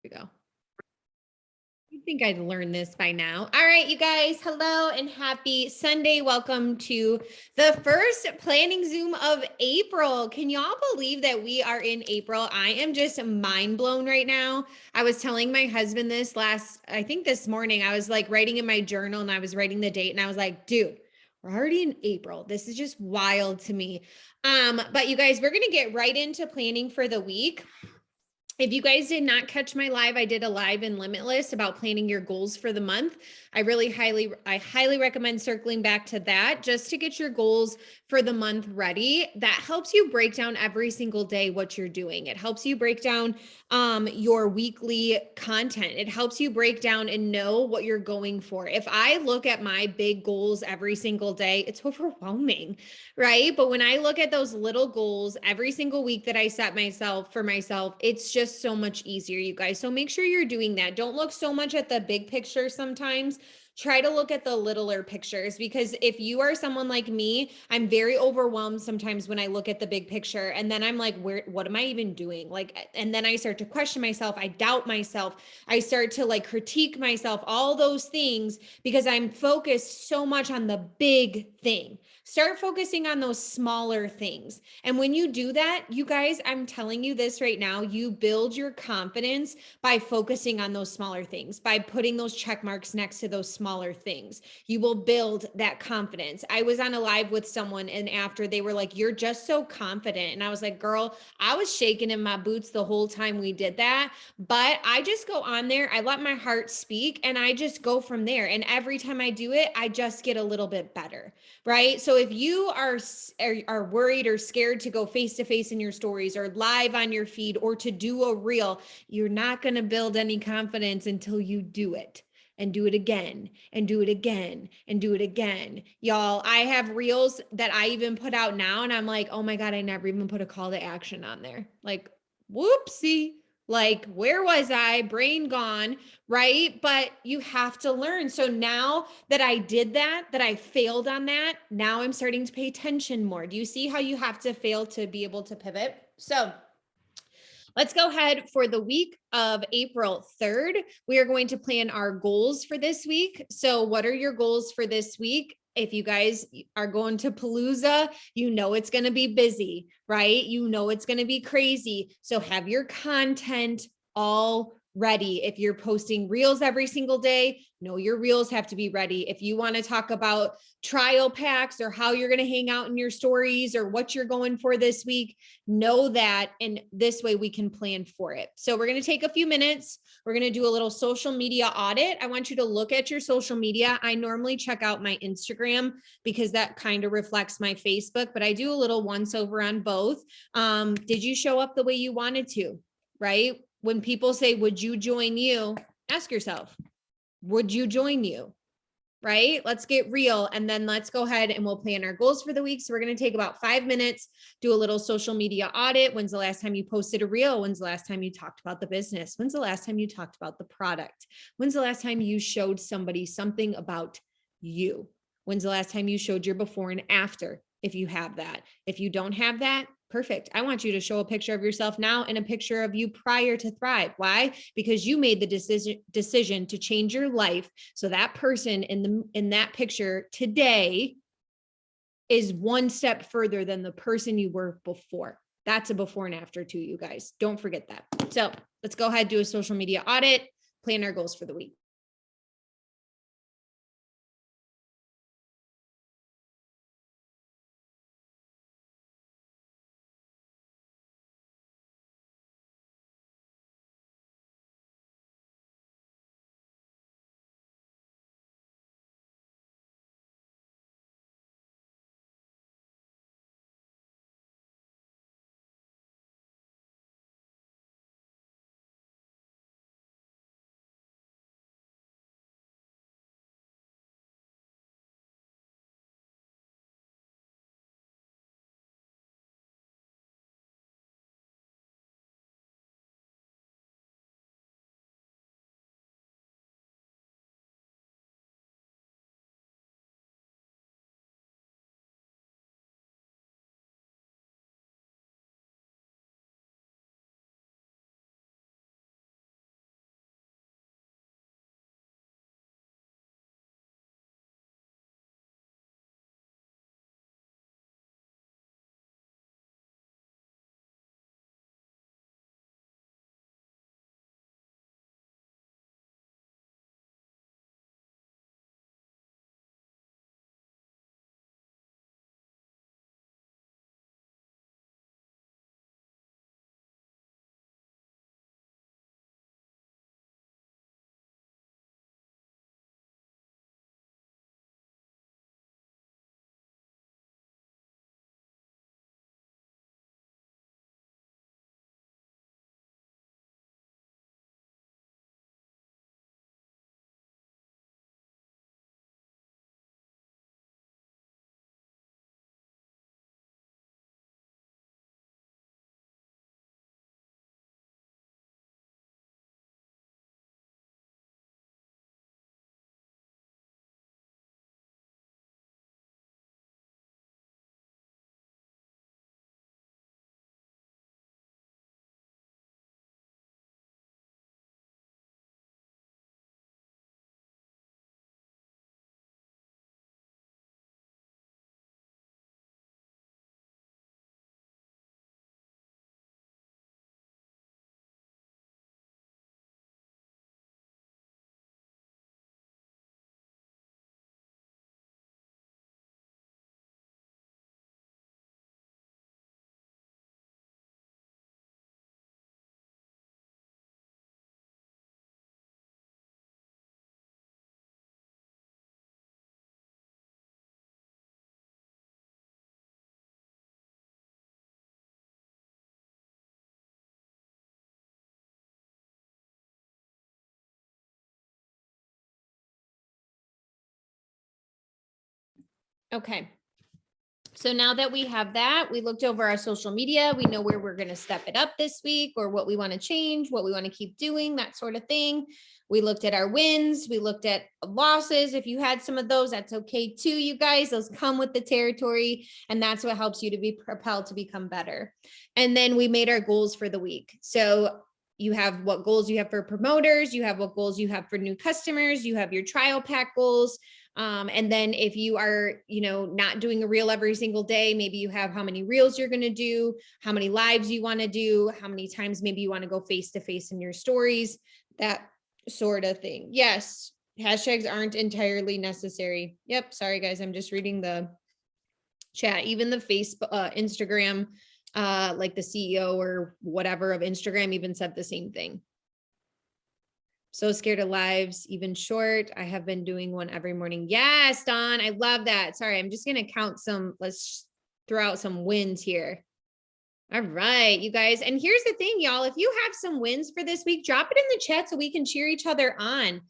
we go. I think I'd learned this by now. All right, you guys, hello and happy Sunday. Welcome to the first planning Zoom of April. Can y'all believe that we are in April? I am just mind blown right now. I was telling my husband this I think this morning, I was like writing in my journal and I was writing the date and I was like, dude, we're already in April. This is just wild to me. But you guys, we're going to get right into planning for the week. If you guys did not catch my live, I did a live in Limitless about planning your goals for the month. I highly recommend circling back to that just to get your goals for the month ready. That helps you break down every single day what you're doing. It helps you break down your weekly content. It helps you break down and know what you're going for. If I look at my big goals every single day, it's overwhelming, right? But when I look at those little goals every single week that I set for myself, it's just so much easier, you guys. So make sure you're doing that. Don't look so much at the big picture sometimes. Try to look at the littler pictures, because if you are someone like me, I'm very overwhelmed sometimes when I look at the big picture and then I'm like, what am I even doing? And then I start to question myself. I doubt myself. I start to like critique myself, all those things, because I'm focused so much on the big thing. Start focusing on those smaller things. And when you do that, you guys, I'm telling you this right now, you build your confidence by focusing on those smaller things, by putting those check marks next to those smaller things. You will build that confidence. I was on a live with someone and after they were like, you're just so confident. And I was like, girl, I was shaking in my boots the whole time we did that. But I just go on there, I let my heart speak, and I just go from there. And every time I do it, I just get a little bit better, right? So if you are worried or scared to go face to face in your stories or live on your feed or to do a reel, you're not going to build any confidence until you do it and do it again and do it again and do it again. Y'all, I have reels that I even put out now and I'm like, oh my God, I never even put a call to action on there. Like, whoopsie. Like, where was I? Brain gone, right? But you have to learn. So now that I did that I failed on that, now I'm starting to pay attention more. Do you see how you have to fail to be able to pivot? So let's go ahead for the week of April 3rd. We are going to plan our goals for this week. So what are your goals for this week? If you guys are going to Palooza, you know it's going to be busy, right? You know it's going to be crazy. So have your content all ready. If you're posting reels every single day, know your reels have to be ready. If you want to talk about trial packs or how you're going to hang out in your stories or what you're going for this week, know that, and this way we can plan for it. So we're going to take a few minutes. We're going to do a little social media audit. I want you to look at your social media. I normally check out my Instagram because that kind of reflects my Facebook, but I do a little once over on both. Did you show up the way you wanted to, right? When people say, would you join you? Ask yourself, would you join you? Right? Let's get real. And then let's go ahead and we'll plan our goals for the week. So we're going to take about 5 minutes, do a little social media audit. When's the last time you posted a reel? When's the last time you talked about the business? When's the last time you talked about the product? When's the last time you showed somebody something about you? When's the last time you showed your before and after? If you have that. If you don't have that, perfect. I want you to show a picture of yourself now and a picture of you prior to Thrive. Why? Because you made the decision to change your life. So that person in that picture today is one step further than the person you were before. That's a before and after too, you guys. Don't forget that. So let's go ahead, do a social media audit, plan our goals for the week. Okay. So now that we have that, we looked over our social media. We know where we're going to step it up this week or what we want to change, what we want to keep doing, that sort of thing. We looked at our wins. We looked at losses. If you had some of those, that's okay too, you guys. Those come with the territory, and that's what helps you to be propelled to become better. And then we made our goals for the week. So you have what goals you have for promoters, you have what goals you have for new customers, you have your trial pack goals. And then if you are, not doing a reel every single day, maybe you have how many reels you're going to do, how many lives you want to do, how many times maybe you want to go face to face in your stories, that sort of thing. Yes. Hashtags aren't entirely necessary. Yep. Sorry, guys. I'm just reading the chat. Even the Facebook, Instagram, like the CEO or whatever of Instagram even said the same thing. So scared of lives, even short. I have been doing one every morning. Yes, Dawn, I love that. Sorry, I'm just going to count some. Let's throw out some wins here. All right, you guys. And here's the thing, y'all. If you have some wins for this week, drop it in the chat so we can cheer each other on.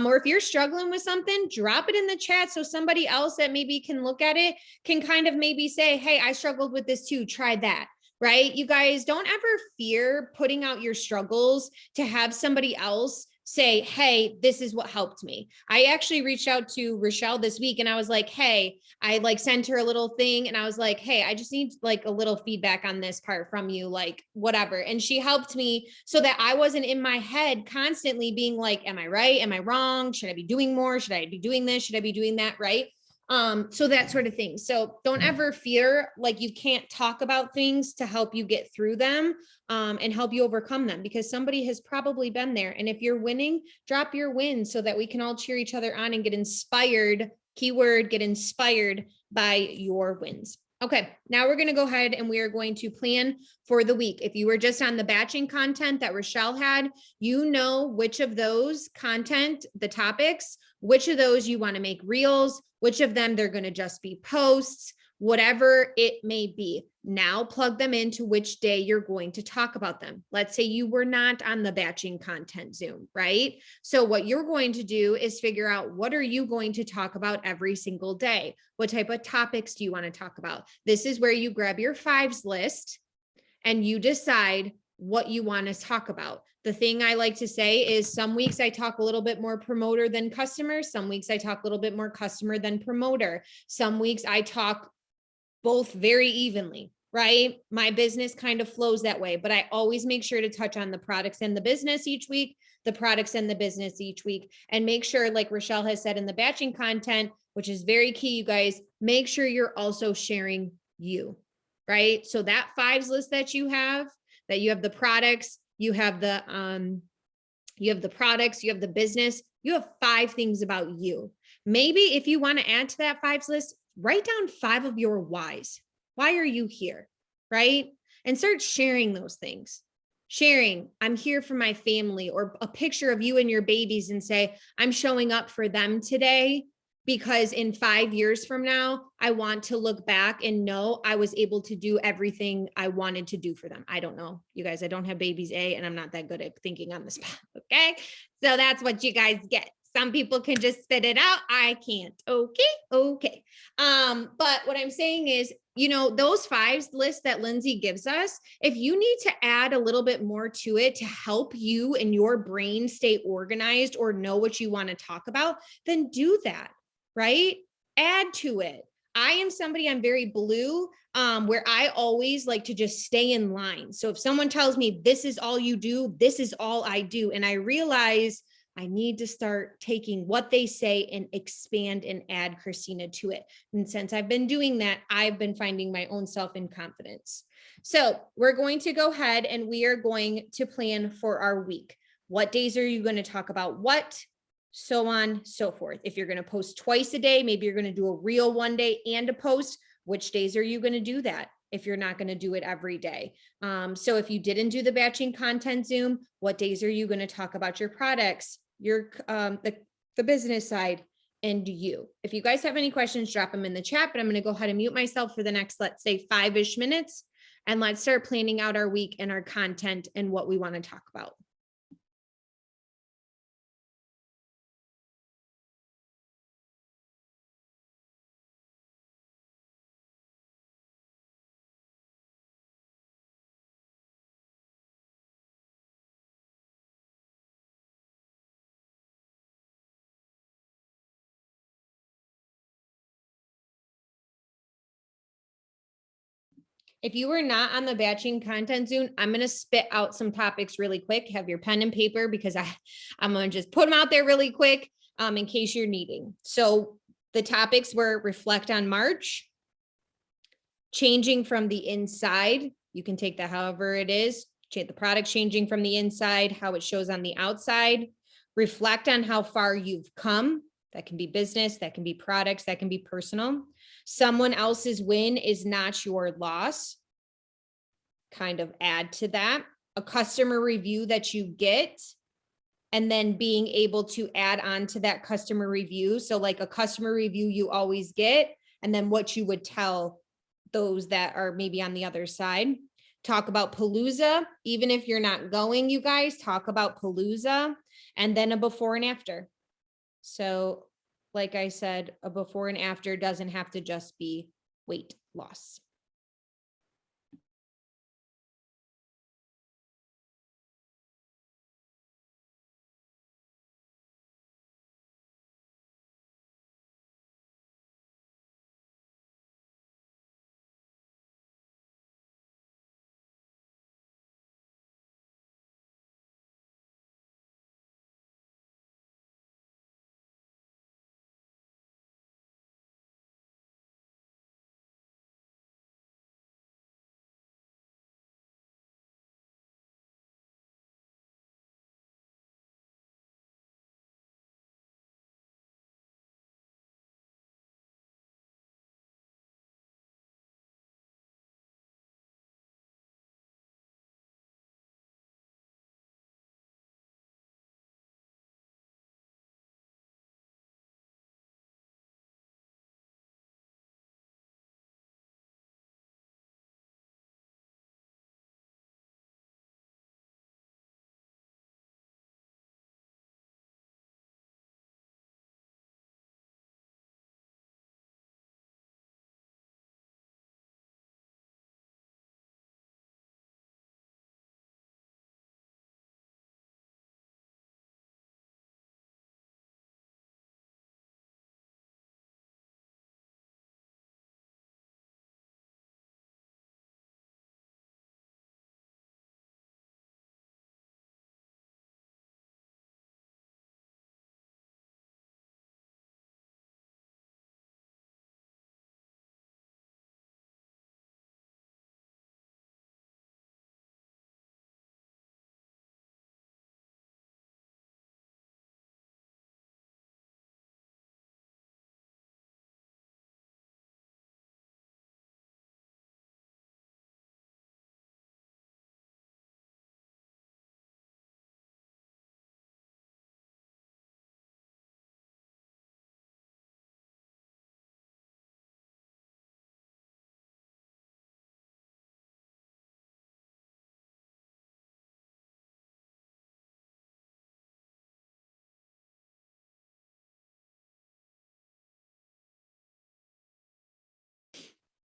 Or if you're struggling with something, drop it in the chat so somebody else that maybe can look at it can kind of maybe say, hey, I struggled with this too. Try that. Right? You guys, don't ever fear putting out your struggles to have somebody else say, hey, this is what helped me. I actually reached out to Rochelle this week and I was like, hey, I like sent her a little thing and I was like, hey, I just need like a little feedback on this part from you, like whatever. And she helped me so that I wasn't in my head constantly being like, am I right? Am I wrong? Should I be doing more? Should I be doing this? Should I be doing that? Right? So that sort of thing. So don't ever fear like you can't talk about things to help you get through them and help you overcome them, because somebody has probably been there. And if you're winning, drop your wins so that we can all cheer each other on and get inspired. Keyword, get inspired by your wins. Okay, now we're going to go ahead and we are going to plan for the week. If you were just on the batching content that Rochelle had, you know which of those content, the topics, which of those you want to make reels, which of them they're going to just be posts, whatever it may be. Now plug them into which day you're going to talk about them. Let's say you were not on the batching content Zoom, right? So what you're going to do is figure out, what are you going to talk about every single day? What type of topics do you want to talk about? This is where you grab your fives list and you decide what you want to talk about. The thing I like to say is some weeks I talk a little bit more promoter than customer. Some weeks I talk a little bit more customer than promoter. Some weeks I talk both very evenly, right? My business kind of flows that way, but I always make sure to touch on the products and the business each week, the products and the business each week, and make sure, like Rochelle has said in the batching content, which is very key, you guys, make sure you're also sharing you, right? So that fives list that you have the products, you have the products, you have the business, you have 5 things about you. Maybe if you want to add to that fives list, write down 5 of your whys. Why are you here? Right? And start sharing those things. Sharing, I'm here for my family, or a picture of you and your babies and say, I'm showing up for them today because in 5 years from now, I want to look back and know I was able to do everything I wanted to do for them. I don't know, you guys, I don't have babies, and I'm not that good at thinking on the spot. Okay. So that's what you guys get. Some people can just spit it out. I can't. Okay. But what I'm saying is, those fives lists that Lindsay gives us, if you need to add a little bit more to it to help you and your brain stay organized or know what you want to talk about, then do that, right? Add to it. I am somebody, I'm very blue, where I always like to just stay in line. So if someone tells me this is all you do, this is all I do. And I realize I need to start taking what they say and expand and add Christina to it. And since I've been doing that, I've been finding my own self and confidence. So we're going to go ahead and we are going to plan for our week. What days are you going to talk about what? So on, so forth. If you're going to post twice a day, maybe you're going to do a reel one day and a post. Which days are you going to do that? If you're not going to do it every day. So if you didn't do the batching content Zoom, what days are you going to talk about your products, your the business side, and you? If you guys have any questions, drop them in the chat, but I'm going to go ahead and mute myself for the next, let's say 5-ish minutes, and let's start planning out our week and our content and what we want to talk about. If you were not on the batching content Zoom, I'm going to spit out some topics really quick. Have your pen and paper because I'm going to just put them out there really quick in case you're needing. So the topics were reflect on March, changing from the inside. You can take that however it is. The product changing from the inside, how it shows on the outside. Reflect on how far you've come. That can be business, that can be products, that can be personal. Someone else's win is not your loss. Kind of add to that. A customer review that you get, and then being able to add on to that customer review. So like a customer review you always get, and then what you would tell those that are maybe on the other side. Talk about Palooza. Even if you're not going, you guys, talk about Palooza, and then a before and after. So like I said, a before and after doesn't have to just be weight loss.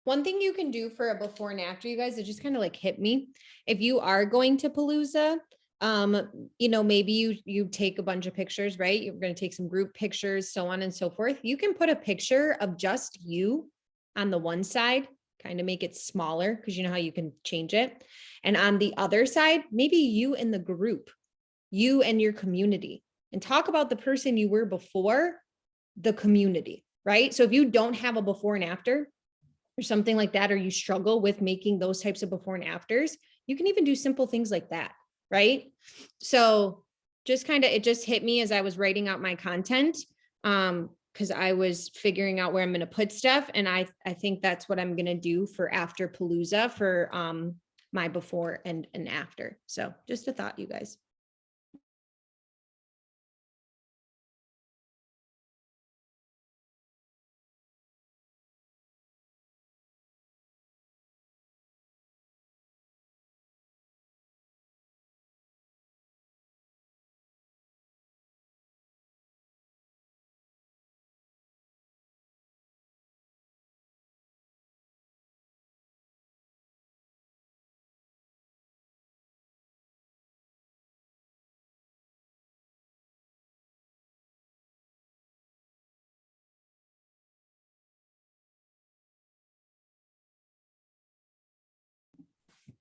One thing you can do for a before and after, you guys, it just kind of like hit me. If you are going to Palooza, maybe you take a bunch of pictures, right? You're going to take some group pictures, so on and so forth. You can put a picture of just you on the one side, kind of make it smaller because you know how you can change it. And on the other side, maybe you and the group, you and your community, and talk about the person you were before the community, right? So if you don't have a before and after, or something like that, or you struggle with making those types of before and afters, you can even do simple things like that, right? So just kind of, it just hit me as I was writing out my content, because I was figuring out where I'm going to put stuff. And I think that's what I'm going to do for after Palooza for my before and after. So just a thought, you guys.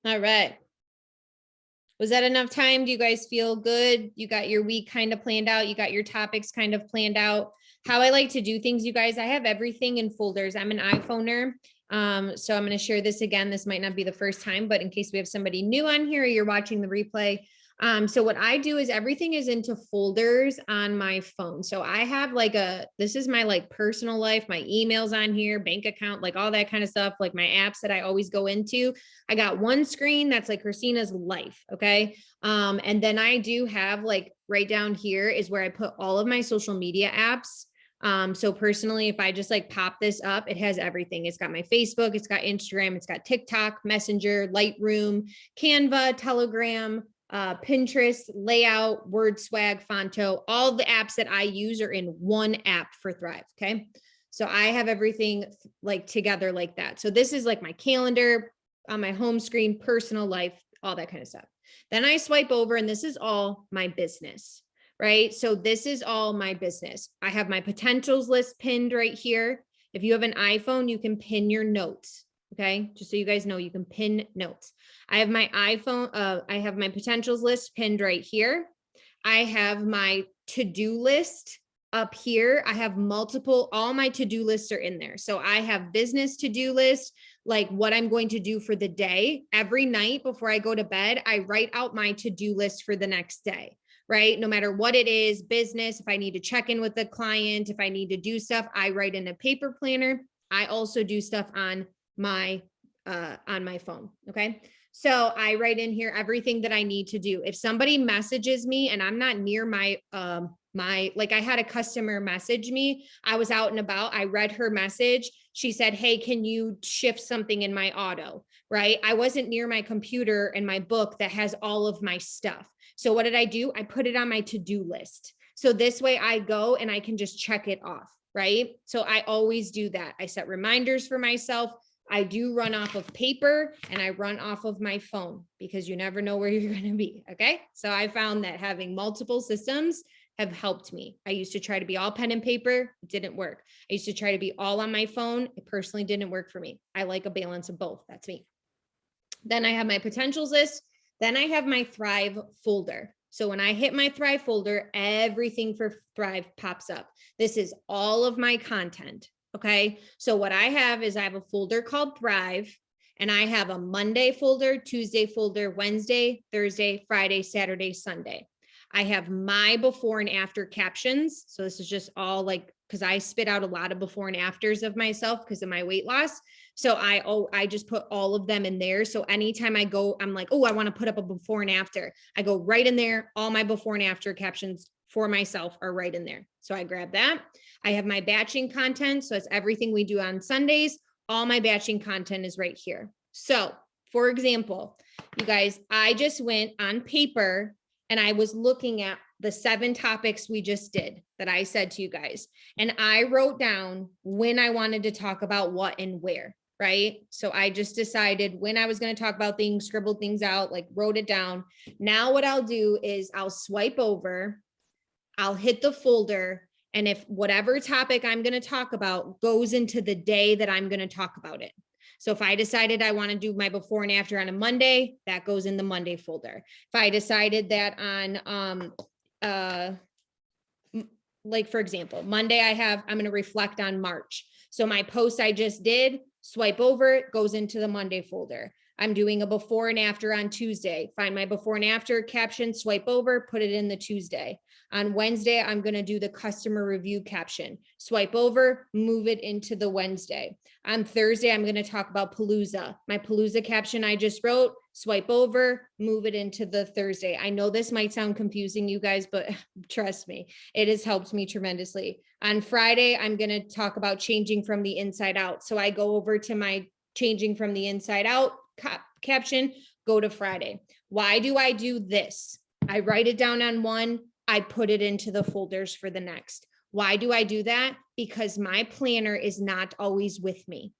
All right. Was that enough time? Do you guys feel good? You got your week kind of planned out. You got your topics kind of planned out. How I like to do things, you guys, I have everything in folders. I'm an iPhoner. So I'm going to share this again. This might not be the first time, but in case we have somebody new on here, or you're watching the replay. So what I do is everything is into folders on my phone. So I have this is my like personal life, my emails on here, bank account, like all that kind of stuff, like my apps that I always go into. I got one screen that's like Christina's life. Okay. And then I do have like right down here is where I put all of my social media apps. So personally, if I just like pop this up, it has everything. It's got my Facebook, it's got Instagram, it's got TikTok, Messenger, Lightroom, Canva, Telegram, Pinterest, Layout, Word Swag, Fonto, all the apps that I use are in one app for Thrive. Okay. So I have everything like together like that. So this is like my calendar on my home screen, personal life, all that kind of stuff. Then I swipe over and this is all my business, right? So this is all my business. I have my potentials list pinned right here. If you have an iPhone, you can pin your notes. Okay. Just so you guys know, you can pin notes. I have my iPhone. I have my potentials list pinned right here. I have my to-do list up here. I have all my to-do lists are in there. So I have business to-do list, like what I'm going to do for the day. Every night before I go to bed, I write out my to-do list for the next day, right? No matter what it is, business, if I need to check in with the client, if I need to do stuff, I write in a paper planner. I also do stuff on my phone. Okay. So I write in here everything that I need to do. If somebody messages me and I'm not near my, like I had a customer message me, I was out and about, I read her message. She said, hey, can you shift something in my auto, right? I wasn't near my computer and my book that has all of my stuff. So what did I do? I put it on my to-do list. So this way I go and I can just check it off, right? So I always do that. I set reminders for myself. I do run off of paper and I run off of my phone because you never know where you're going to be. Okay. So I found that having multiple systems have helped me. I used to try to be all pen and paper. It didn't work. I used to try to be all on my phone. It personally didn't work for me. I like a balance of both. That's me. Then I have my potentials list. Then I have my Thrive folder. So when I hit my Thrive folder, everything for Thrive pops up. This is all of my content. Okay. So what I have is I have a folder called Thrive and I have a Monday folder, Tuesday folder, Wednesday, Thursday, Friday, Saturday, Sunday. I have my before and after captions. So this is just all like, because I spit out a lot of before and afters of myself because of my weight loss. So I just put all of them in there. So anytime I go, I'm like, oh, I want to put up a before and after. I go right in there. All my before and after captions for myself are right in there. So I grab that. I have my batching content. So it's everything we do on Sundays. All my batching content is right here. So for example, you guys, I just went on paper and I was looking at the 7 topics we just did that I said to you guys. And I wrote down when I wanted to talk about what and where, right? So I just decided when I was going to talk about things, scribbled things out, like wrote it down. Now what I'll do is I'll swipe over, I'll hit the folder. And if whatever topic I'm going to talk about goes into the day that I'm going to talk about it. So if I decided I want to do my before and after on a Monday, that goes in the Monday folder. If I decided that on, like for example, Monday I'm going to reflect on March. So my post I just did, swipe over, it goes into the Monday folder. I'm doing a before and after on Tuesday. Find my before and after caption, swipe over, put it in the Tuesday. On Wednesday, I'm going to do the customer review caption. Swipe over, move it into the Wednesday. On Thursday, I'm going to talk about Palooza. My Palooza caption I just wrote, swipe over, move it into the Thursday. I know this might sound confusing, you guys, but trust me, it has helped me tremendously. On Friday, I'm going to talk about changing from the inside out. So I go over to my changing from the inside out caption, go to Friday. Why do I do this? I write it down on one, I put it into the folders for the next. Why do I do that? Because my planner is not always with me.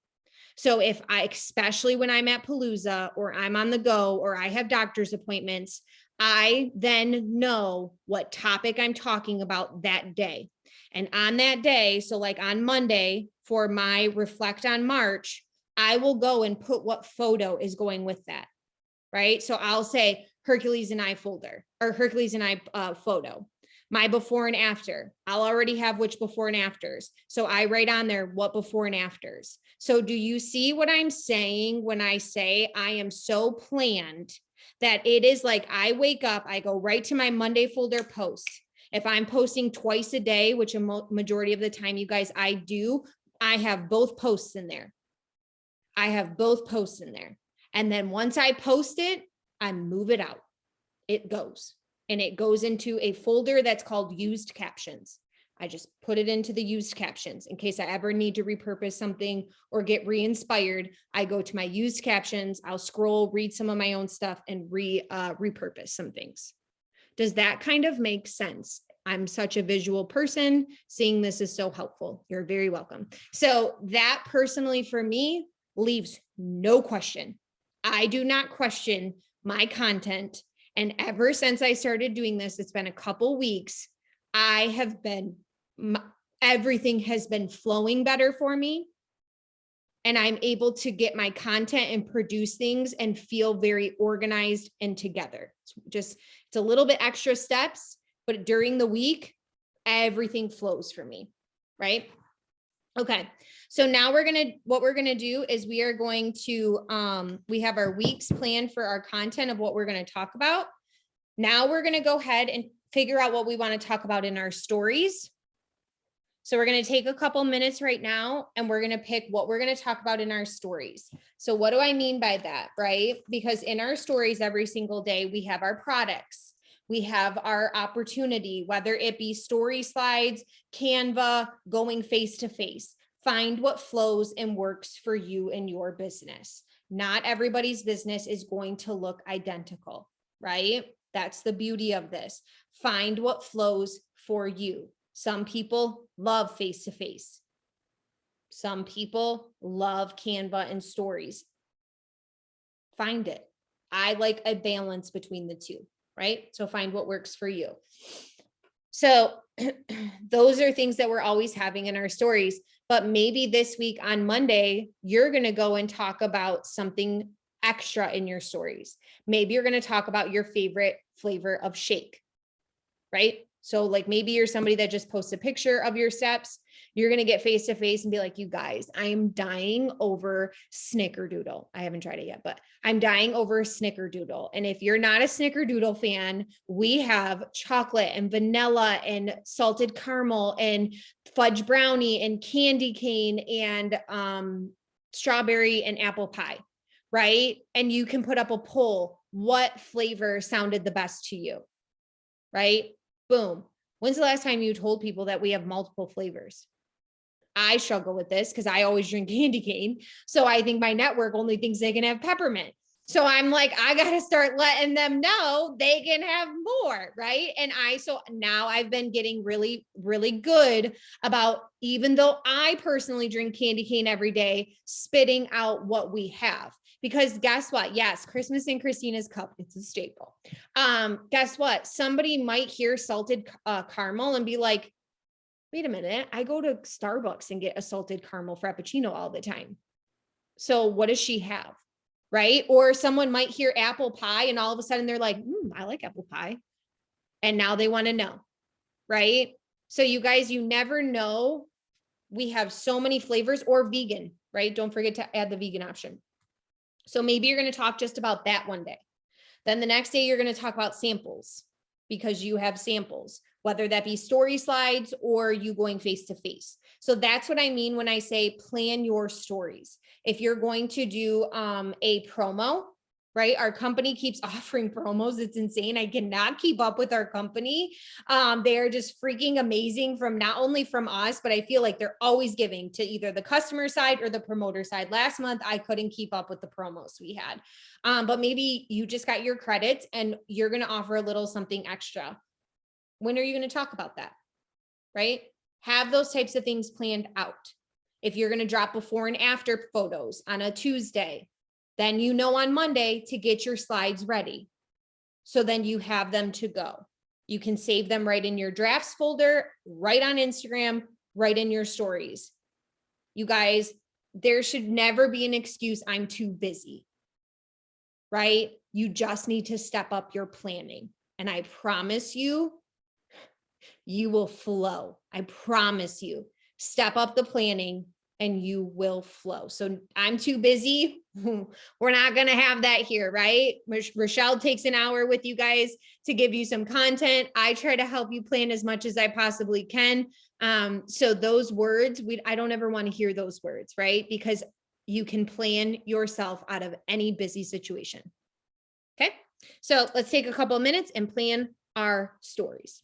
So if especially when I'm at Palooza or I'm on the go or I have doctor's appointments, I then know what topic I'm talking about that day. And on that day, so like on Monday for my reflect on March, I will go and put what photo is going with that. right? So I'll say Hercules and I folder or Hercules and I photo. My before and after, I'll already have which before and afters. So I write on there what before and afters. So do you see what I'm saying when I say I am so planned that it is like I wake up, I go right to my Monday folder post. If I'm posting twice a day, which a majority of the time, you guys, I do, I have both posts in there. I have both posts in there. And then once I post it, I move it out. It goes. And it goes into a folder that's called used captions. I just put it into the used captions in case I ever need to repurpose something or get re-inspired. I go to my used captions, I'll scroll, read some of my own stuff and repurpose some things. Does that kind of make sense? I'm such a visual person. Seeing this is so helpful. You're very welcome. So that personally for me leaves no question. I do not question my content. And ever since I started doing this, it's been a couple weeks, everything has been flowing better for me. And I'm able to get my content and produce things and feel very organized and together. It's a little bit extra steps, but during the week, everything flows for me, right? Okay, so now what we're gonna do is we are going to, we have our weeks planned for our content of what we're gonna talk about. Now we're gonna go ahead and figure out what we wanna talk about in our stories. So we're gonna take a couple minutes right now and we're gonna pick what we're gonna talk about in our stories. So what do I mean by that, right? Because in our stories every single day, we have our products. We have our opportunity, whether it be story slides, Canva, going face to face. Find what flows and works for you and your business. Not everybody's business is going to look identical, right? That's the beauty of this. Find what flows for you. Some people love face to face. Some people love Canva and stories. Find it. I like a balance between the two. Right? So find what works for you. So those are things that we're always having in our stories, but maybe this week on Monday, you're going to go and talk about something extra in your stories. Maybe you're going to talk about your favorite flavor of shake, right? So like maybe you're somebody that just posts a picture of your steps. You're going to get face to face and be like, you guys, I am dying over snickerdoodle. I haven't tried it yet, but I'm dying over snickerdoodle. And if you're not a snickerdoodle fan, we have chocolate and vanilla and salted caramel and fudge brownie and candy cane and strawberry and apple pie, right? And you can put up a poll. What flavor sounded the best to you, right? Boom. When's the last time you told people that we have multiple flavors? I struggle with this because I always drink candy cane. So I think my network only thinks they can have peppermint. So I'm like, I got to start letting them know they can have more, right? And so now I've been getting really, really good about, even though I personally drink candy cane every day, spitting out what we have. Because guess what? Yes, Christmas in Christina's cup, it's a staple. Guess what? Somebody might hear salted caramel and be like, wait a minute, I go to Starbucks and get a salted caramel frappuccino all the time. So what does she have? Right? Or someone might hear apple pie and all of a sudden they're like, I like apple pie. And now they want to know, right? So you guys, you never know. We have so many flavors, or vegan, right? Don't forget to add the vegan option. So maybe you're going to talk just about that one day. Then the next day, you're going to talk about samples because you have samples, whether that be story slides or you going face to face. So that's what I mean when I say plan your stories. If you're going to do a promo, right? Our company keeps offering promos. It's insane. I cannot keep up with our company. They are just freaking amazing, from not only from us, but I feel like they're always giving to either the customer side or the promoter side. Last month, I couldn't keep up with the promos we had. But maybe you just got your credits and you're going to offer a little something extra. When are you going to talk about that? Right? Have those types of things planned out. If you're going to drop before and after photos on a Tuesday, then you know on Monday to get your slides ready. So then you have them to go. You can save them right in your drafts folder, right on Instagram, right in your stories. You guys, there should never be an excuse, I'm too busy. right? You just need to step up your planning. And I promise you, you will flow. I promise you, step up the planning and you will flow. So I'm too busy. We're not going to have that here, right? Rochelle takes an hour with you guys to give you some content. I try to help you plan as much as I possibly can. So those words, I don't ever want to hear those words, right? Because you can plan yourself out of any busy situation. Okay. So let's take a couple of minutes and plan our stories.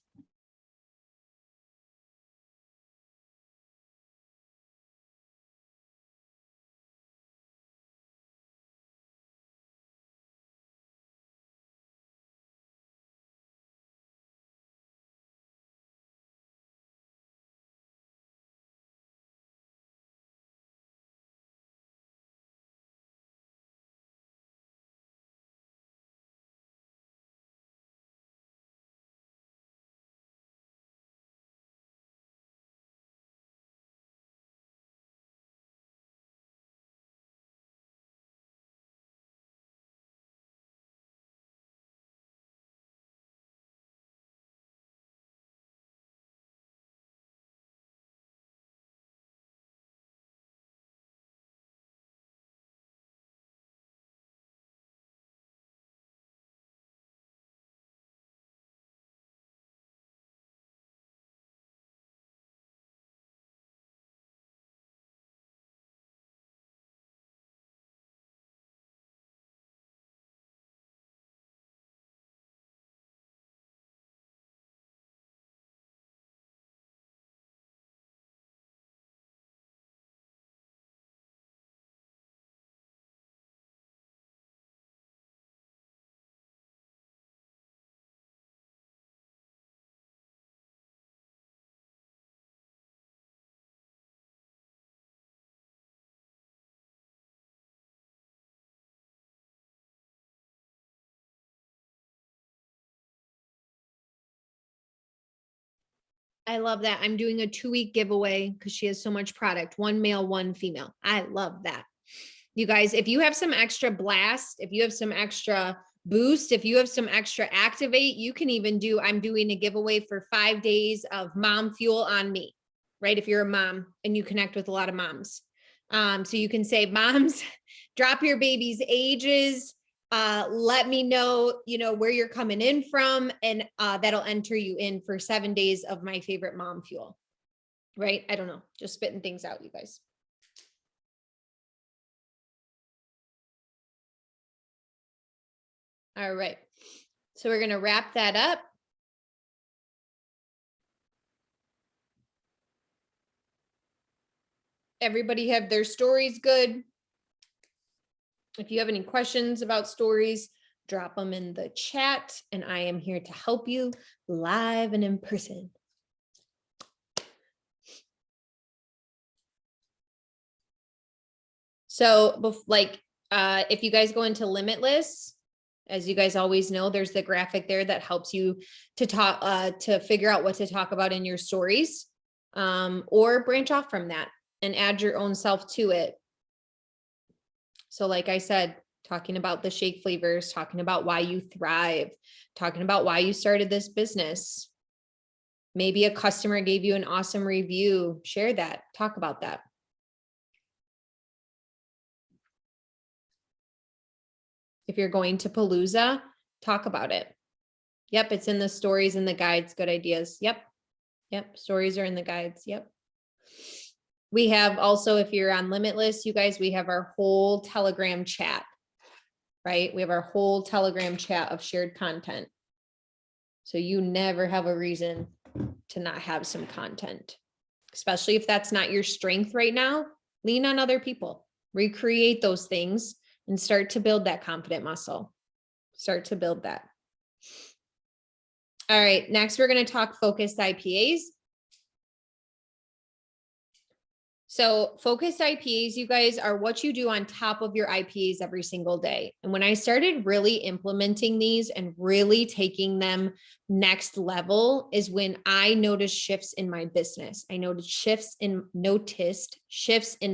I love that. I'm doing a 2-week giveaway because she has so much product. 1 male, 1 female. I love that. You guys, if you have some extra blast, if you have some extra boost, if you have some extra activate, you can even do, I'm doing a giveaway for 5 days of mom fuel on me, right? If you're a mom and you connect with a lot of moms. So you can say, moms, drop your baby's ages, let me know, where you're coming in from, and that'll enter you in for 7 days of my favorite mom fuel, right? I don't know, just spitting things out, you guys. All right, so we're going to wrap that up. Everybody have their stories good? If you have any questions about stories, drop them in the chat, and I am here to help you live and in person. So, if you guys go into Limitless, as you guys always know, there's the graphic there that helps you to talk, to figure out what to talk about in your stories, or branch off from that and add your own self to it. So like I said, talking about the shake flavors, talking about why you thrive, talking about why you started this business. Maybe a customer gave you an awesome review. Share that, talk about that. If you're going to Palooza, talk about it. Yep, it's in the stories and the guides. Good ideas. Yep. Stories are in the guides. Yep. We have also, if you're on Limitless, you guys, we have our whole Telegram chat, right? We have our whole Telegram chat of shared content. So you never have a reason to not have some content, especially if that's not your strength right now. Lean on other people, recreate those things, and start to build that confident muscle. Start to build that. All right, next we're going to talk focused IPAs. So focused IPAs, you guys, are what you do on top of your IPAs every single day. And when I started really implementing these and really taking them next level is when I noticed shifts in my business. I noticed shifts in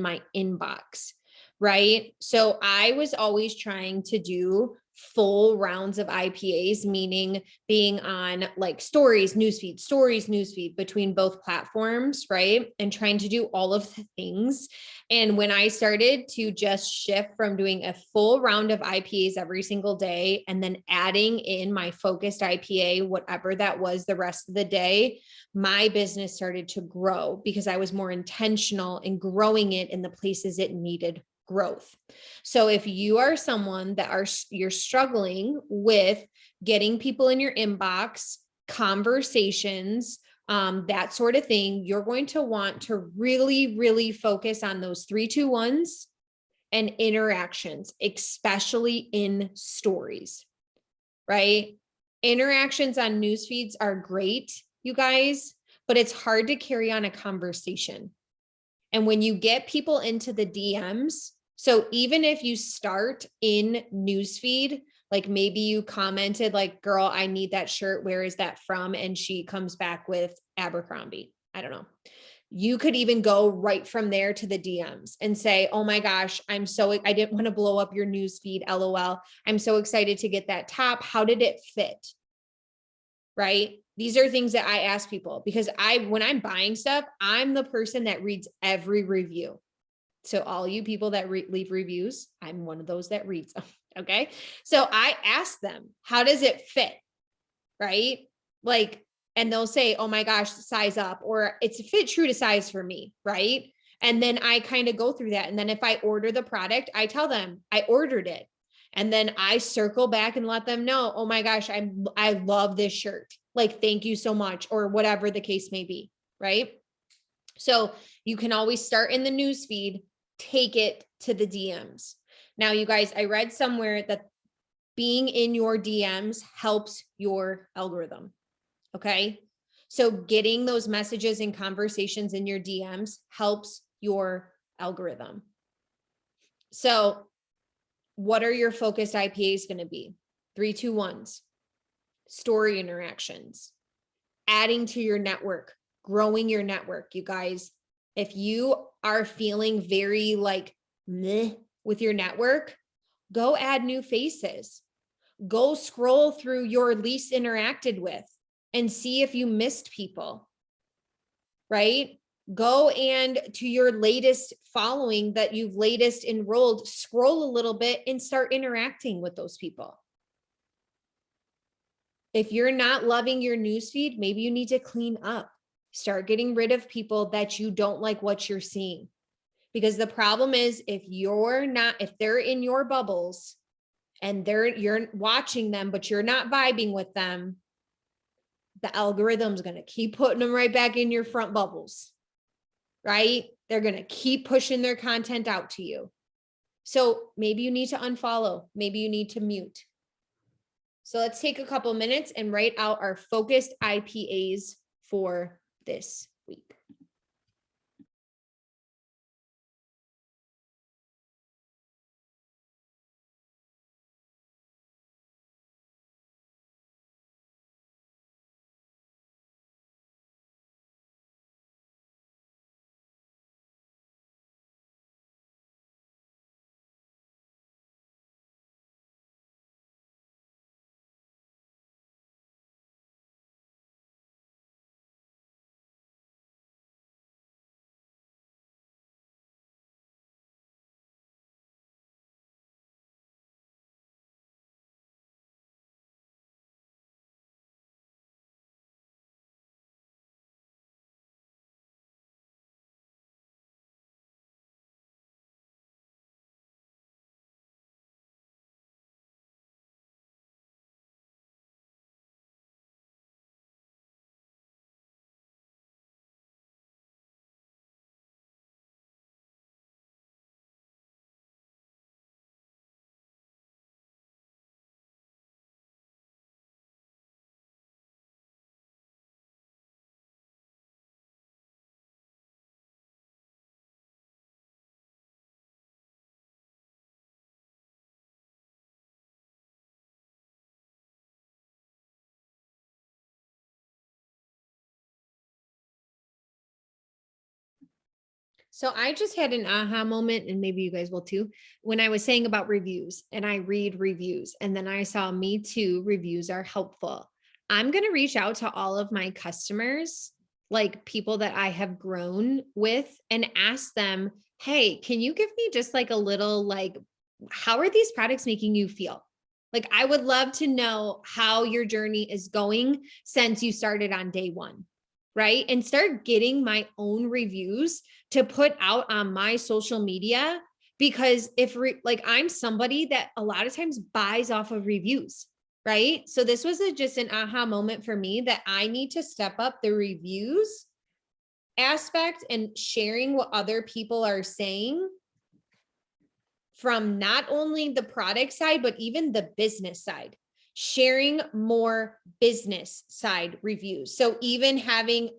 my inbox, right? So I was always trying to do full rounds of IPAs, meaning being on like stories, newsfeed between both platforms, right? And trying to do all of the things. And when I started to just shift from doing a full round of IPAs every single day and then adding in my focused IPA, whatever that was the rest of the day, my business started to grow because I was more intentional in growing it in the places it needed growth. So if you are someone you're struggling with getting people in your inbox, conversations, that sort of thing, you're going to want to really, really focus on those 3-2-1s and interactions, especially in stories, right? Interactions on news feeds are great, you guys, but it's hard to carry on a conversation. And when you get people into the DMs, so even if you start in newsfeed, like maybe you commented like, girl, I need that shirt. Where is that from? And she comes back with Abercrombie. I don't know. You could even go right from there to the DMs and say, oh my gosh, I didn't want to blow up your newsfeed, LOL. I'm so excited to get that top. How did it fit? Right? These are things that I ask people because when I'm buying stuff, I'm the person that reads every review. So all you people that leave reviews, I'm one of those that reads them. Okay. So I ask them, how does it fit? Right? Like, and they'll say, oh my gosh, size up, or it's a fit true to size for me. Right. And then I kind of go through that. And then if I order the product, I tell them I ordered it. And then I circle back and let them know, oh my gosh, I love this shirt. Like, thank you so much, or whatever the case may be. Right. So you can always start in the news feed, take it to the DMs. Now, you guys, I read somewhere that being in your DMs helps your algorithm. Okay. So getting those messages and conversations in your DMs helps your algorithm. So what are your focused IPAs going to be? 3-2-1s, story interactions, adding to your network, growing your network. You guys, if you are feeling very like meh with your network, go add new faces. Go scroll through your least interacted with and see if you missed people, right? Go and to your latest following that you've latest enrolled, scroll a little bit and start interacting with those people. If you're not loving your newsfeed, maybe you need to clean up. Start getting rid of people that you don't like what you're seeing. Because the problem is if they're in your bubbles and you're watching them, but you're not vibing with them, the algorithm's going to keep putting them right back in your front bubbles, right? They're going to keep pushing their content out to you. So maybe you need to unfollow. Maybe you need to mute. So let's take a couple minutes and write out our focused IPAs for this week. So I just had an aha moment, and maybe you guys will too, when I was saying about reviews, and I read reviews, and then I saw me too, reviews are helpful. I'm going to reach out to all of my customers, like people that I have grown with, and ask them, hey, can you give me just like a little, like, how are these products making you feel? Like, I would love to know how your journey is going since you started on day one, right? And start getting my own reviews to put out on my social media, because like, I'm somebody that a lot of times buys off of reviews, right? So this was just an aha moment for me that I need to step up the reviews aspect and sharing what other people are saying from not only the product side, but even the business side, sharing more business side reviews. So even having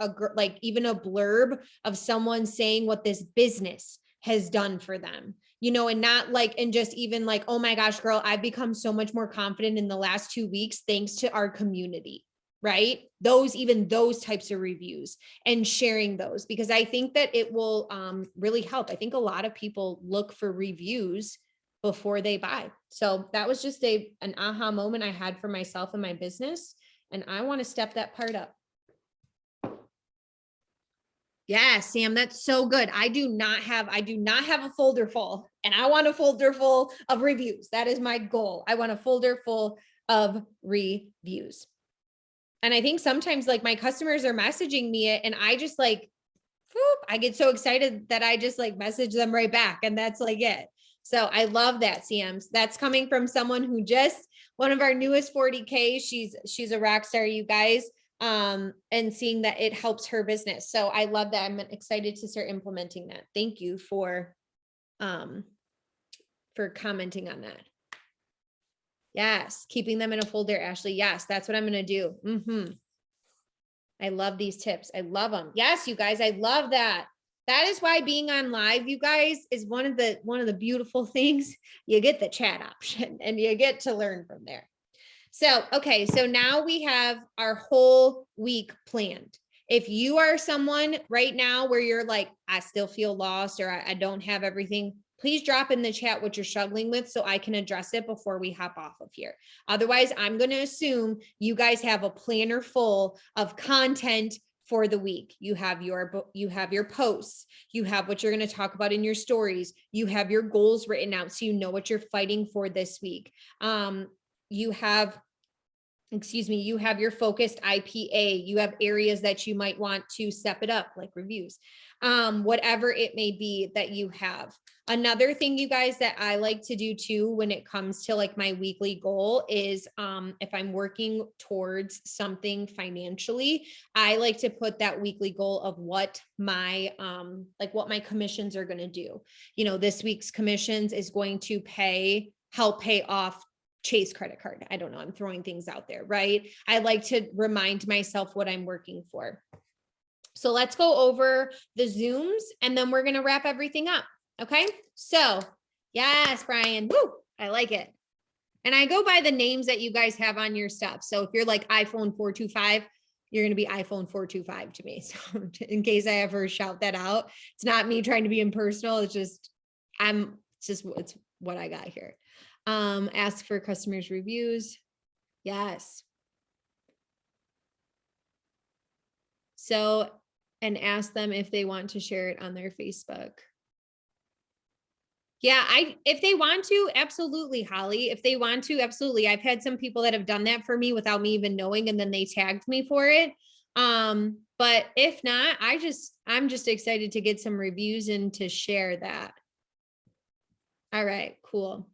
even a blurb of someone saying what this business has done for them, and not like, and just even like, oh my gosh, girl, I've become so much more confident in the last 2 weeks, thanks to our community, right? Even those types of reviews, and sharing those, because I think that it will really help. I think a lot of people look for reviews before they buy. So that was just an aha moment I had for myself and my business. And I want to step that part up. Yeah, Sam, that's so good. I do not have a folder full, and I want a folder full of reviews. That is my goal. I want a folder full of reviews. And I think sometimes like my customers are messaging me and I just like, whoop, I get so excited that I just like message them right back. And that's like it. So I love that, Sam. That's coming from someone who one of our newest 40K, she's a rock star, you guys. And seeing that it helps her business. So I love that. I'm excited to start implementing that. Thank you for commenting on that. Yes, keeping them in a folder, Ashley. Yes, that's what I'm going to do. I love these tips. I love them. Yes, you guys, I love that. That is why being on live, you guys, is one of the beautiful things. You get the chat option and you get to learn from there. So, okay, so now we have our whole week planned. If you are someone right now where you're like, I still feel lost, or I don't have everything, please drop in the chat what you're struggling with so I can address it before we hop off of here. Otherwise, I'm going to assume you guys have a planner full of content for the week. You have your posts, you have what you're going to talk about in your stories, you have your goals written out so you know what you're fighting for this week. You have your focused IPA, you have areas that you might want to step it up, like reviews, whatever it may be that you have. Another thing, you guys, that I like to do too, when it comes to like my weekly goal is, if I'm working towards something financially, I like to put that weekly goal of what my commissions are going to do. This week's commissions is going to help pay off Chase credit card. I don't know. I'm throwing things out there, right? I like to remind myself what I'm working for. So let's go over the Zooms and then we're going to wrap everything up. Okay. So yes, Brian, woo, I like it. And I go by the names that you guys have on your stuff. So if you're like iPhone 425, you're going to be iPhone 425 to me. So in case I ever shout that out, it's not me trying to be impersonal. It's what I got here. Ask for customers' reviews. Yes. So, and ask them if they want to share it on their Facebook. Yeah, if they want to, absolutely, Holly. If they want to, absolutely. I've had some people that have done that for me without me even knowing, and then they tagged me for it. But if not, I'm just excited to get some reviews and to share that. All right, cool.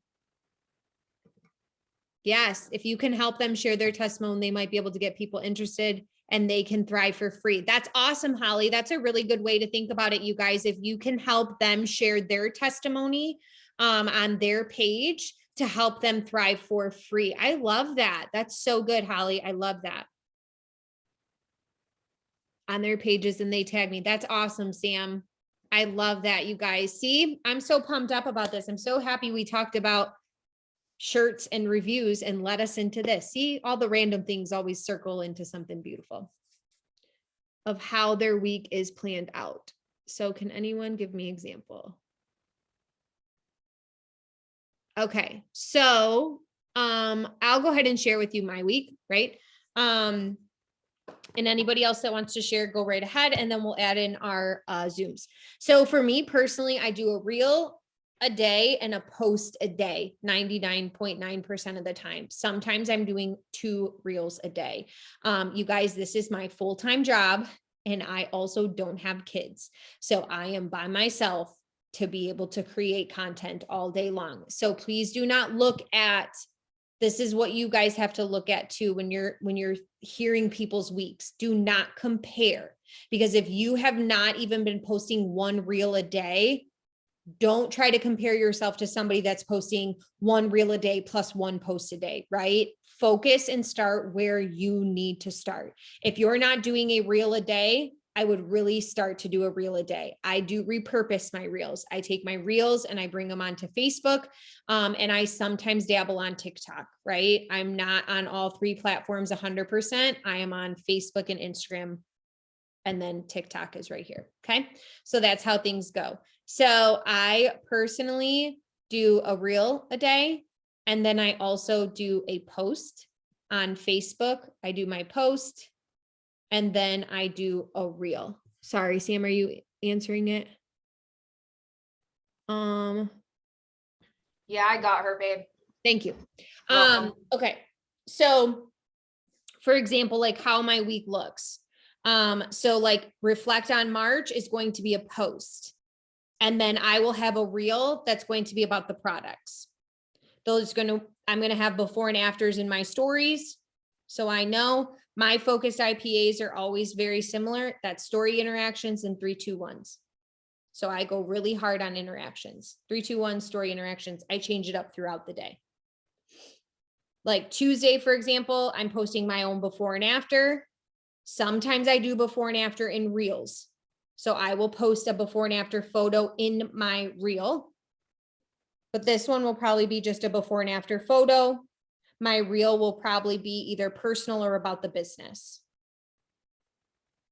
Yes, if you can help them share their testimony, they might be able to get people interested and they can thrive for free. That's awesome, Holly. That's a really good way to think about it, you guys. If you can help them share their testimony on their page to help them thrive for free. I love that. That's so good, Holly. I love that. On their pages and they tag me. That's awesome, Sam. I love that, you guys. See, I'm so pumped up about this. I'm so happy we talked about shirts and reviews and led us into this. See, all the random things always circle into something beautiful of how their week is planned out. So can anyone give me example? Okay. So, I'll go ahead and share with you my week, right? And anybody else that wants to share, go right ahead. And then we'll add in our Zooms. So for me personally, I do a reel a day and a post a day, 99.9% of the time. Sometimes I'm doing 2 reels a day. You guys, this is my full-time job. And I also don't have kids. So I am by myself to be able to create content all day long. So please do not look at, this is what you guys have to look at too when you're hearing people's weeks. Do not compare, because if you have not even been posting 1 reel a day, don't try to compare yourself to somebody that's posting 1 reel a day plus 1 post a day, right? Focus and start where you need to start. If you're not doing a reel a day, I would really start to do a reel a day. I do repurpose my reels. I take my reels and I bring them onto Facebook. And I sometimes dabble on TikTok, right? I'm not on all 3 platforms 100%. I am on Facebook and Instagram, and then TikTok is right here. Okay. So that's how things go. So I personally do a reel a day. And then I also do a post on Facebook. I do my post and then I do a reel. Sorry, Sam, are you answering it? Yeah, I got her, babe. Thank you. Okay. So for example, like how my week looks. So like reflect on March is going to be a post. And then I will have a reel that's going to be about the products. I'm going to have before and afters in my stories. So I know my focused IPAs are always very similar. That's story interactions and 3-2-1s. So I go really hard on interactions. 3-2-1 story interactions. I change it up throughout the day. Like Tuesday, for example, I'm posting my own before and after. Sometimes I do before and after in reels. So I will post a before and after photo in my reel. But this one will probably be just a before and after photo. My reel will probably be either personal or about the business.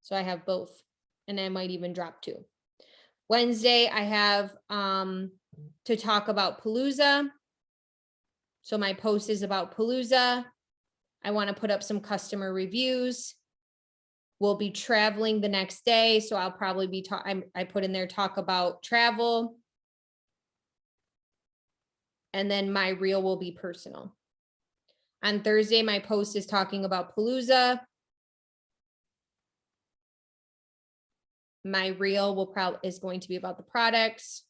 So I have both. And I might even drop 2. Wednesday, I have to talk about Palooza. So my post is about Palooza. I want to put up some customer reviews. We'll be traveling the next day. So I'll probably be I put in there talk about travel. And then my reel will be personal. On Thursday, my post is talking about Palooza. My reel is going to be about the products.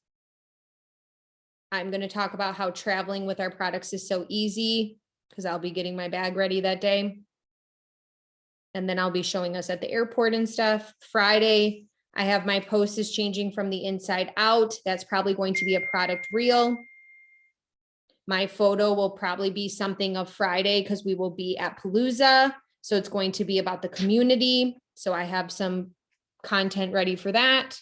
I'm going to talk about how traveling with our products is so easy because I'll be getting my bag ready that day. And then I'll be showing us at the airport and stuff. Friday, I have my post is changing from the inside out. That's probably going to be a product reel. My photo will probably be something of Friday because we will be at Palooza. So it's going to be about the community. So I have some content ready for that.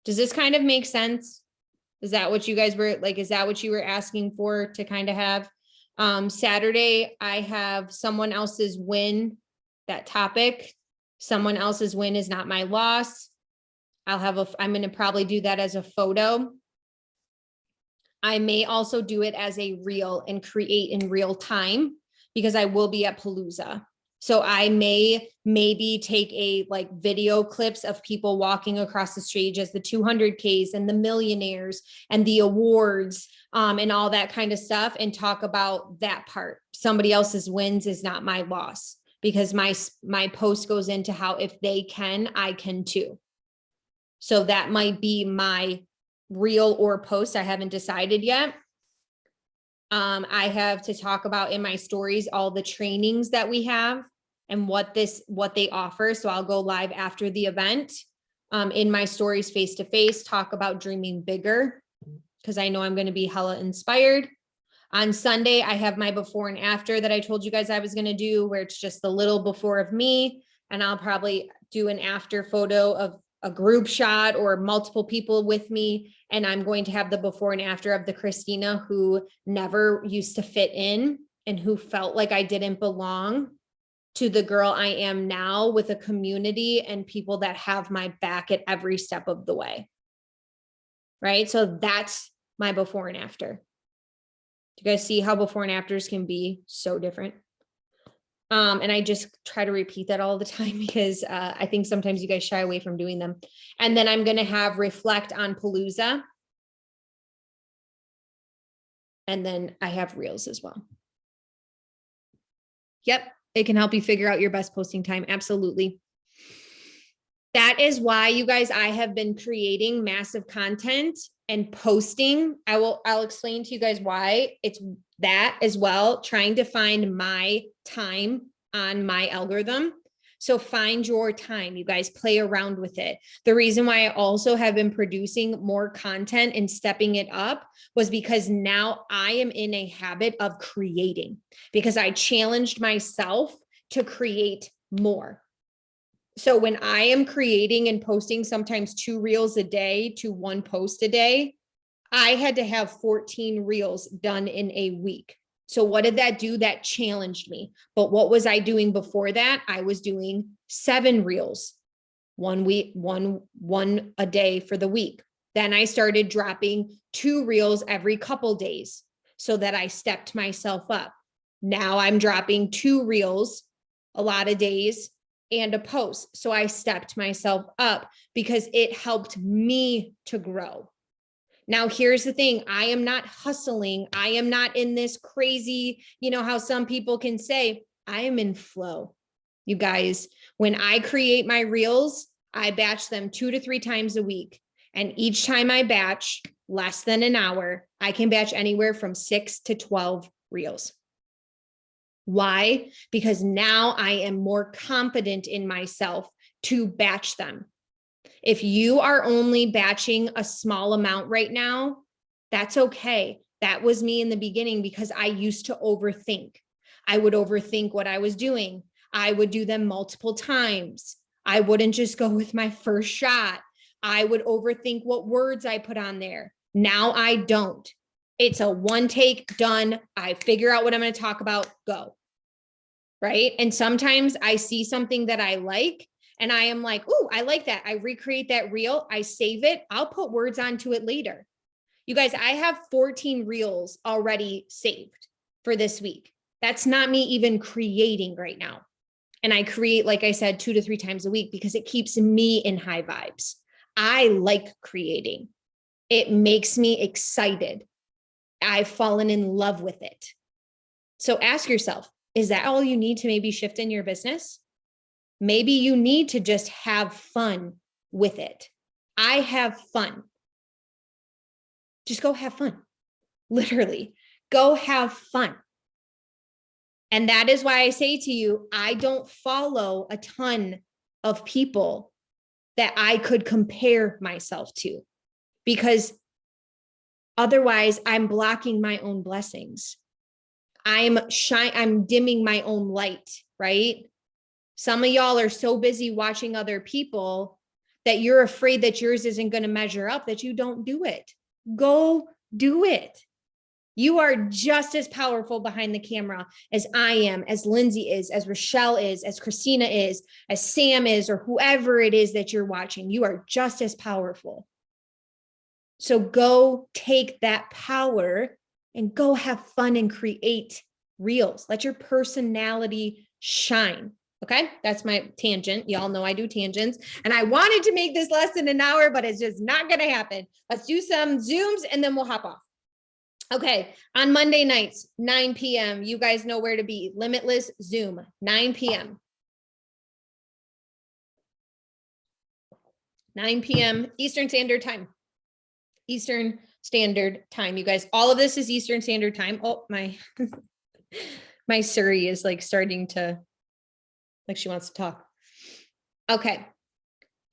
Does this kind of make sense? Is that what you guys were like? Is that what you were asking for to kind of have? Saturday, I have someone else's win, that topic. Someone else's win is not my loss. I'm going to probably do that as a photo. I may also do it as a reel and create in real time because I will be at Palooza. So I may maybe take like video clips of people walking across the stage as the 200Ks and the millionaires and the awards and all that kind of stuff and talk about that part. Somebody else's wins is not my loss because my post goes into how if they can, I can too. So that might be my reel or post. I haven't decided yet. I have to talk about in my stories all the trainings that we have and what they offer. So I'll go live after the event in my stories face-to-face, talk about dreaming bigger because I know I'm going to be hella inspired. On Sunday, I have my before and after that I told you guys I was going to do, where it's just the little before of me. And I'll probably do an after photo of a group shot or multiple people with me. And I'm going to have the before and after of the Christina who never used to fit in and who felt like I didn't belong to the girl I am now with a community and people that have my back at every step of the way. Right? So that's my before and after. Do you guys see how before and afters can be so different? And I just try to repeat that all the time because I think sometimes you guys shy away from doing them. And then I'm going to have reflect on Palooza. And then I have reels as well. Yep. It can help you figure out your best posting time. Absolutely. That is why, you guys, I have been creating massive content and posting. I'll explain to you guys why it's that as well, trying to find my time on my algorithm. So find your time, you guys, play around with it. The reason why I also have been producing more content and stepping it up was because now I am in a habit of creating, because I challenged myself to create more. So when I am creating and posting sometimes 2 reels a day to 1 post a day, I had to have 14 reels done in a week. So what did that do? That challenged me. But what was I doing before that? I was doing 7 reels, 1 week, one a day for the week. Then I started dropping 2 reels every couple days so that I stepped myself up. Now I'm dropping 2 reels a lot of days and a post. So I stepped myself up because it helped me to grow. Now, here's the thing. I am not hustling. I am not in this crazy, you know, how some people can say, I am in flow. You guys, when I create my reels, I batch them 2 to 3 times a week. And each time I batch less than an hour, I can batch anywhere from 6 to 12 reels. Why? Because now I am more confident in myself to batch them. If you are only batching a small amount right now, that's okay. That was me in the beginning because I used to overthink. I would overthink what I was doing. I would do them multiple times. I wouldn't just go with my first shot. I would overthink what words I put on there. Now I don't. It's a 1 take, done. I figure out what I'm going to talk about, go. Right? And sometimes I see something that I like, and I am like, oh, I like that. I recreate that reel. I save it. I'll put words onto it later. You guys, I have 14 reels already saved for this week. That's not me even creating right now. And I create, like I said, 2 to 3 times a week because it keeps me in high vibes. I like creating. It makes me excited. I've fallen in love with it. So ask yourself, is that all you need to maybe shift in your business? Maybe you need to just have fun with it. I have fun. Just go have fun. Literally, go have fun. And that is why I say to you, I don't follow a ton of people that I could compare myself to, because otherwise I'm blocking my own blessings. I'm dimming my own light, right? Some of y'all are so busy watching other people that you're afraid that yours isn't going to measure up, that you don't do it. Go do it. You are just as powerful behind the camera as I am, as Lindsay is, as Rochelle is, as Christina is, as Sam is, or whoever it is that you're watching. You are just as powerful. So go take that power and go have fun and create reels. Let your personality shine. Okay, that's my tangent. Y'all know I do tangents, and I wanted to make this less than an hour, but it's just not going to happen. Let's do some Zooms and then we'll hop off. Okay, on Monday nights, 9 p.m., you guys know where to be. Limitless Zoom, 9 p.m. 9 p.m. Eastern Standard Time. Eastern Standard Time, you guys. All of this is Eastern Standard Time. Oh, my Siri is like starting to, like she wants to talk. Okay.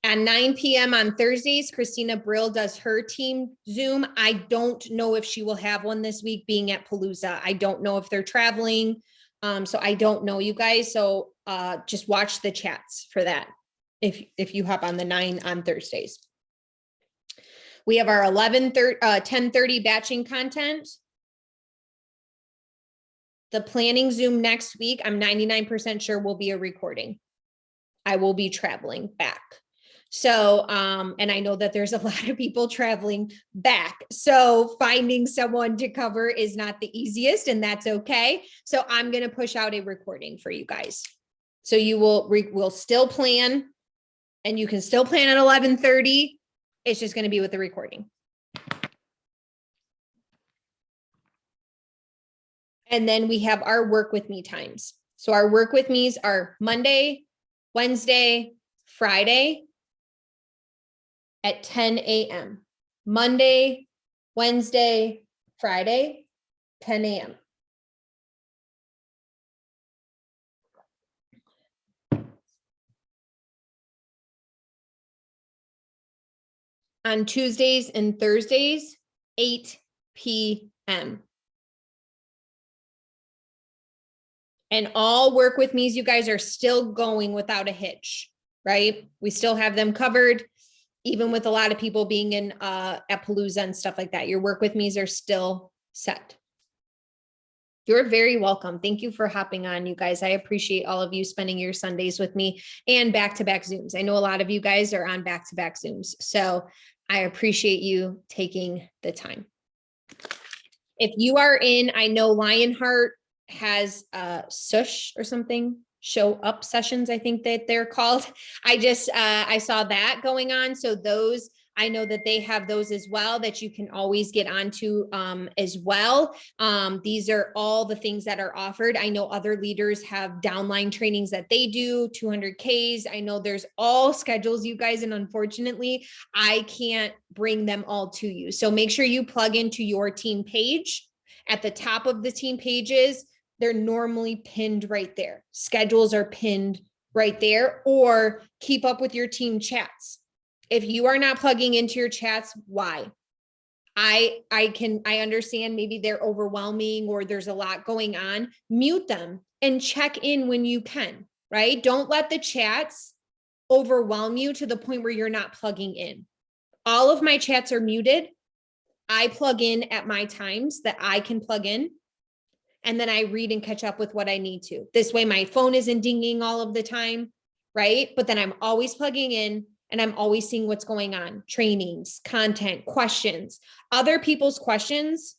At 9 p.m. on Thursdays, Christina Brill does her team Zoom. I don't know if she will have one this week, being at Palooza. I don't know if they're traveling. So I don't know, you guys. So just watch the chats for that if you hop on the 9 on Thursdays. We have our 10:30 batching content. The planning Zoom next week, I'm 99% sure will be a recording. I will be traveling back. So, and I know that there's a lot of people traveling back. So finding someone to cover is not the easiest, and that's okay. So I'm going to push out a recording for you guys. So you will still plan, and you can still plan at 11:30. It's just going to be with the recording. And then we have our work with me times. So our work with me's are Monday, Wednesday, Friday at 10 a.m. Monday, Wednesday, Friday, 10 a.m. On Tuesdays and Thursdays, 8 p.m. And all work with me's, you guys are still going without a hitch, right? We still have them covered, even with a lot of people being in at Palooza and stuff like that. Your work with me's are still set. You're very welcome. Thank you for hopping on, you guys. I appreciate all of you spending your Sundays with me and back-to-back Zooms. I know a lot of you guys are on back-to-back Zooms, so I appreciate you taking the time. If you are in, I know Lionheart has SUSH or something, show up sessions, I think that they're called. I saw that going on. So those, I know that they have those as well that you can always get onto as well. These are all the things that are offered. I know other leaders have downline trainings that they do, 200Ks. I know there's all schedules, you guys, and unfortunately, I can't bring them all to you. So make sure you plug into your team page. At the top of the team pages, they're normally pinned right there. Schedules are pinned right there, or keep up with your team chats. If you are not plugging into your chats, why? I understand maybe they're overwhelming or there's a lot going on. Mute them and check in when you can, right? Don't let the chats overwhelm you to the point where you're not plugging in. All of my chats are muted. I plug in at my times that I can plug in. And then I read and catch up with what I need to. This way my phone isn't dinging all of the time, right? But then I'm always plugging in and I'm always seeing what's going on. Trainings, content, questions. Other people's questions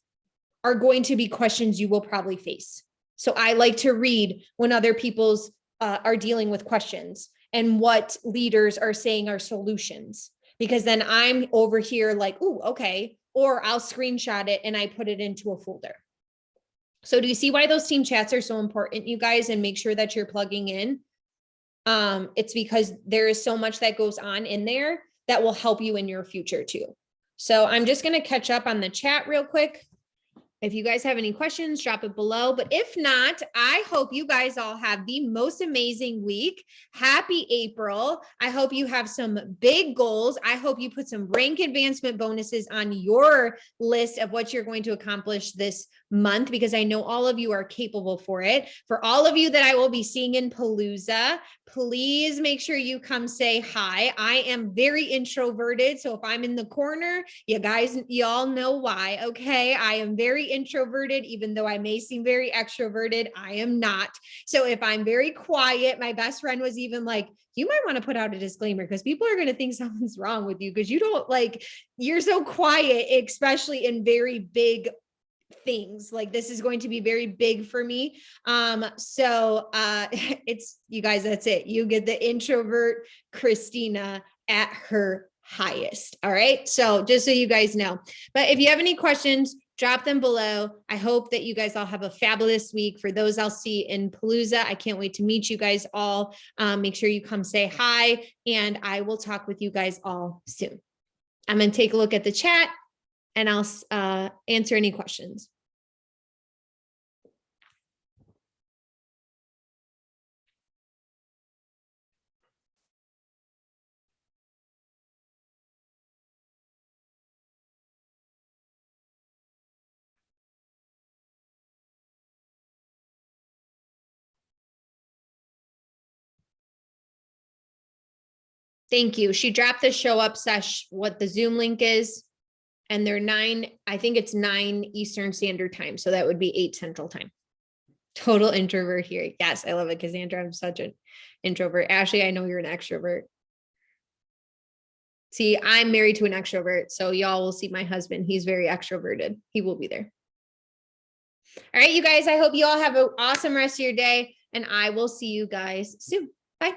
are going to be questions you will probably face. So I like to read when other people's are dealing with questions and what leaders are saying are solutions. Because then I'm over here like, ooh, okay. Or I'll screenshot it and I put it into a folder. So do you see why those team chats are so important, you guys, and make sure that you're plugging in? It's because there is so much that goes on in there that will help you in your future too. So I'm just going to catch up on the chat real quick. If you guys have any questions, drop it below. But if not, I hope you guys all have the most amazing week. Happy April. I hope you have some big goals. I hope you put some rank advancement bonuses on your list of what you're going to accomplish this month, because I know all of you are capable for it. For all of you that I will be seeing in Palooza, please make sure you come say hi. I am very introverted. So if I'm in the corner, you guys, y'all know why. Okay. I am very introverted, even though I may seem very extroverted. I am not. So if I'm very quiet, my best friend was even like, you might want to put out a disclaimer because people are going to think something's wrong with you because you don't like, you're so quiet, especially in very big things. Like this is going to be very big for me. It's you guys, that's it. You get the introvert Christina at her highest. All right. So just so you guys know, but if you have any questions, drop them below. I hope that you guys all have a fabulous week. For those I'll see in Palooza, I can't wait to meet you guys all. Make sure you come say hi, and I will talk with you guys all soon. I'm going to take a look at the chat and I'll answer any questions. Thank you. She dropped the show up sesh, what the Zoom link is, and they're 9, I think it's 9 Eastern Standard Time. So that would be 8 Central Time. Total introvert here. Yes, I love it, Cassandra. I'm such an introvert. Ashley, I know you're an extrovert. See, I'm married to an extrovert, so y'all will see my husband. He's very extroverted. He will be there. All right, you guys, I hope you all have an awesome rest of your day, and I will see you guys soon. Bye.